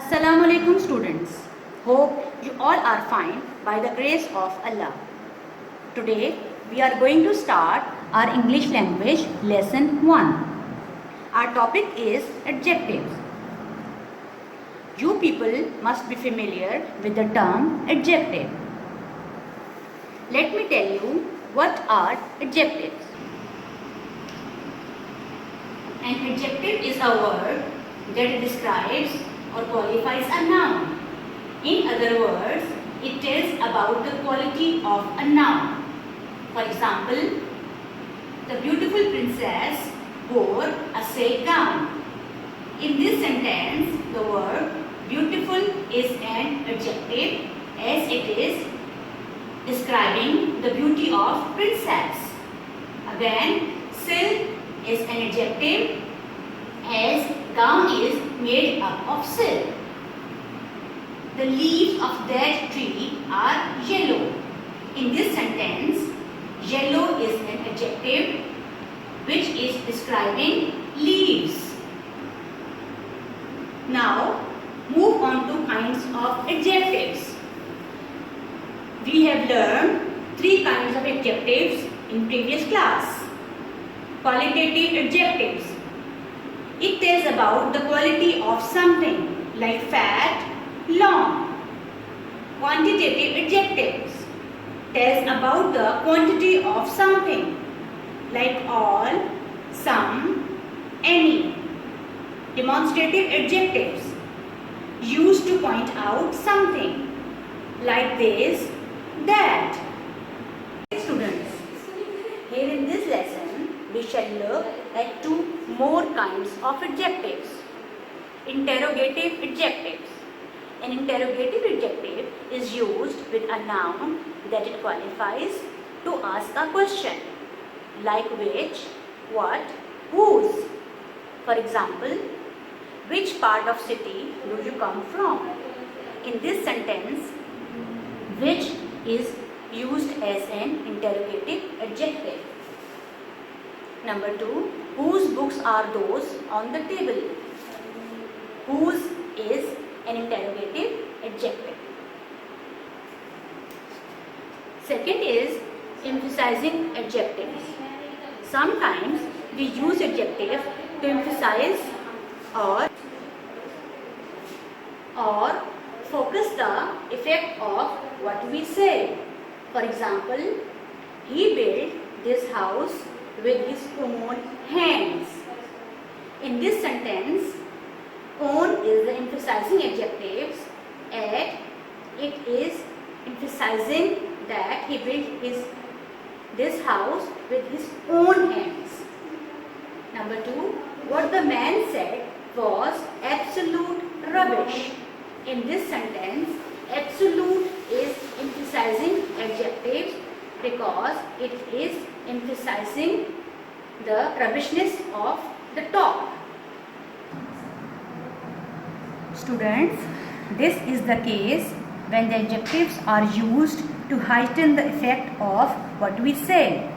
Assalamu alaikum students. Hope you all are fine by the grace of Allah. Today we are going to start our English language lesson 1. Our topic is adjectives. You people must be familiar with the term adjective. Let me tell you what are adjectives. An adjective is a word that describes or qualifies a noun. In other words, it tells about the quality of a noun. For example, the beautiful princess wore a silk gown. In this sentence, the word beautiful is an adjective as it is describing the beauty of princess. Again, silk is an adjective as gown is made up of silk. The leaves of that tree are yellow. In this sentence, yellow is an adjective which is describing leaves. Now, move on to kinds of adjectives. We have learned 3 kinds of adjectives in previous class. Qualitative adjectives. It tells about the quality of something like fat, long. Quantitative adjectives tells about the quantity of something like all, some, any. Demonstrative adjectives used to point out something like this, that. Students, here in this lesson we shall look at 2 more kinds of adjectives. Interrogative adjectives. An interrogative adjective is used with a noun that it qualifies to ask a question like which, what, whose. For example, which part of city do you come from? In this sentence, which is used as an interrogative adjective. Number 2, whose books are those on the table? Whose is an interrogative adjective. Second is emphasizing adjectives. Sometimes we use adjective to emphasize or focus the effect of what we say. For example, he built this house with his own hands. In this sentence, own is the emphasizing adjective and it is emphasizing that he built this house with his own hands. Number 2, what the man said was absolute rubbish. In this sentence, absolute is emphasizing adjective because it is emphasizing the rubbishness of the talk. Students, this is the case when the adjectives are used to heighten the effect of what we say.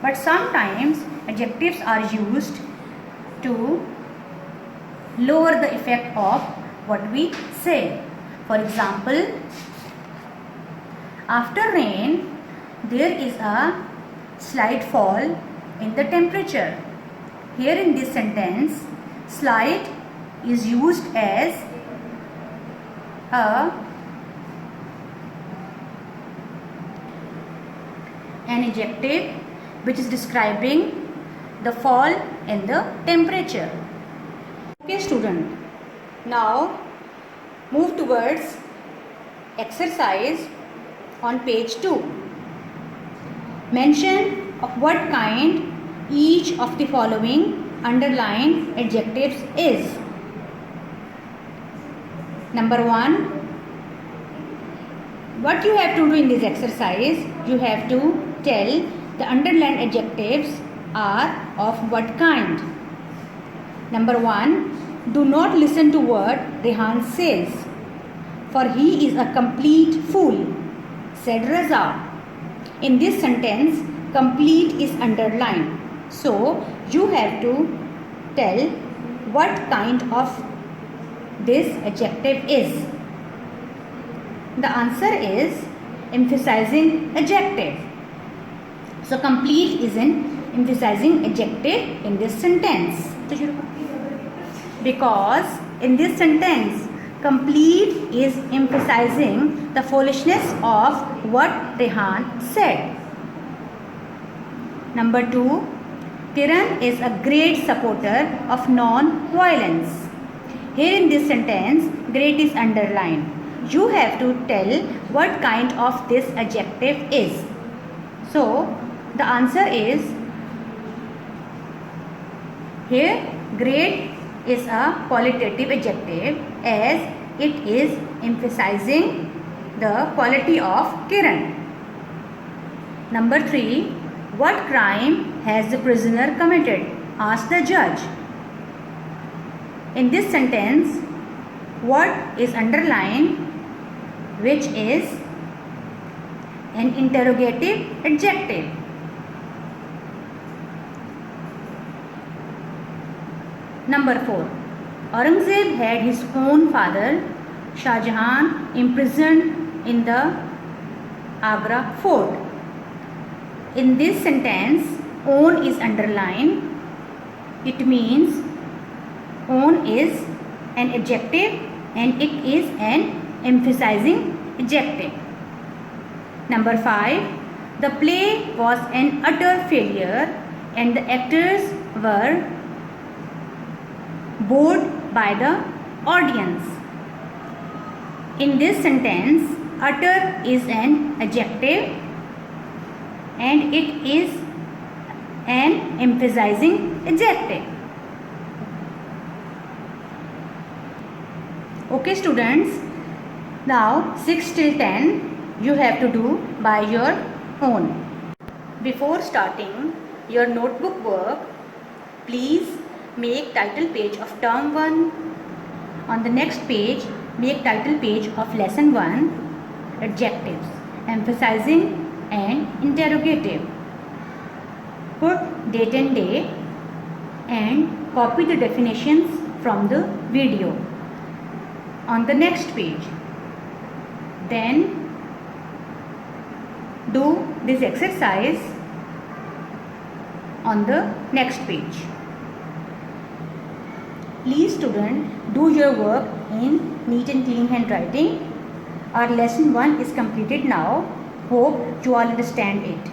But sometimes adjectives are used to lower the effect of what we say. For example, after rain, there is a slight fall in the temperature. Here in this sentence, slight is used as an adjective which is describing the fall in the temperature. Okay student, now move towards exercise on page 2. Mention of what kind each of the following underlined adjectives is. Number 1, what you have to do in this exercise, you have to tell the underlined adjectives are of what kind. Number 1, do not listen to what Rehan says, for he is a complete fool, said Raza. In this sentence, complete is underlined. So, you have to tell what kind of this adjective is? The answer is emphasizing adjective. So complete is an emphasizing adjective in this sentence. Because in this sentence, complete is emphasizing the foolishness of what Rehan said. Number 2, Kiran is a great supporter of non-violence. Here in this sentence, great is underlined. You have to tell what kind of this adjective is. So, the answer is, here great is a qualitative adjective as it is emphasizing the quality of Kiran. Number 3, what crime has the prisoner committed? Asked the judge. In this sentence, what is underlined, which is an interrogative adjective. Number 4, Aurangzeb had his own father Shah Jahan imprisoned in the Agra fort. In this sentence, own is underlined. It means own is an adjective and it is an emphasizing adjective. Number 5, the play was an utter failure and the actors were bored by the audience. In this sentence, utter is an adjective and it is an emphasizing adjective. Okay students, now 6 till 10 you have to do by your own. Before starting your notebook work, please make title page of term 1. On the next page, make title page of lesson 1, adjectives, emphasizing and interrogative. Put date and day and copy the definitions from the video on the next page. Then do this exercise on the next page. Please student, do your work in neat and clean handwriting. Our lesson 1 is completed now. Hope you all understand it.